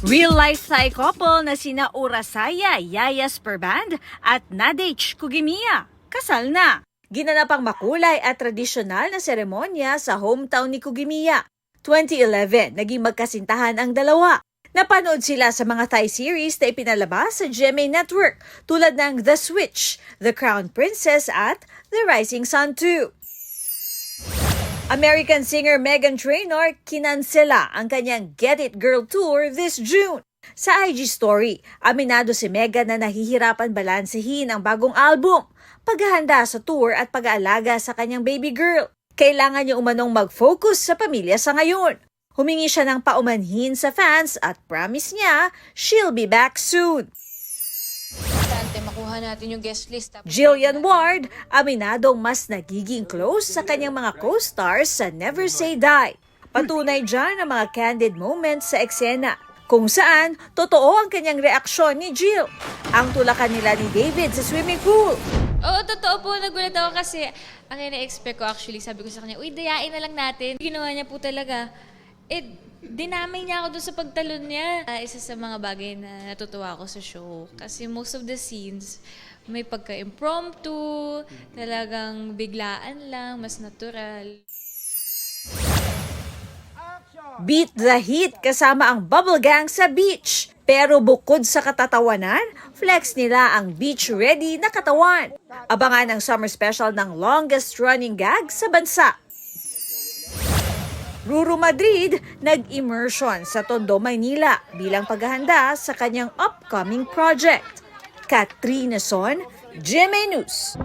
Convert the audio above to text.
Real-life Thai couple na sina Urasaya Yayas Perband at Nadej Kugimiya kasal na. Ginanap ang makulay at tradisyonal na seremonya sa hometown ni Kugimiya. 2011, naging magkasintahan ang dalawa. Napanood sila sa mga Thai series na ipinalabas sa GMA Network tulad ng The Switch, The Crown Princess at The Rising Sun 2. American singer Meghan Trainor kinansela ang kanyang Get It Girl Tour this June. Sa IG story, aminado si Meghan na nahihirapan balansehin ang bagong album, paghahanda sa tour at pag-aalaga sa kanyang baby girl. Kailangan niya umanong mag-focus sa pamilya sa ngayon. Humingi siya ng paumanhin sa fans at promise niya she'll be back soon. Makuha natin yung guest list. Jillian Ward, aminadong mas nagiging close sa kanyang mga co-stars sa Never Say Die. Patunay dyan ang mga candid moments sa eksena, kung saan totoo ang kanyang reaksyon ni Jill. Ang tulakan nila ni David sa swimming pool. Oo, totoo po. Nagulat ako kasi ang ina-expect ko actually, sabi ko sa kanya, uy, dayain na lang natin. Ginawa niya po talaga. Dinamay niya ako doon sa pagtalon niya. Isa sa mga bagay na natutuwa ako sa show. Kasi most of the scenes, may pagka-impromptu, talagang biglaan lang, mas natural. Beat the Heat kasama ang Bubble Gang sa beach. Pero bukod sa katatawanan, flex nila ang beach-ready na katawan. Abangan ang summer special ng longest-running gag sa bansa. Ruru Madrid nag-immersion sa Tondo, Maynila bilang paghahanda sa kanyang upcoming project. Katrina Son, GMA News.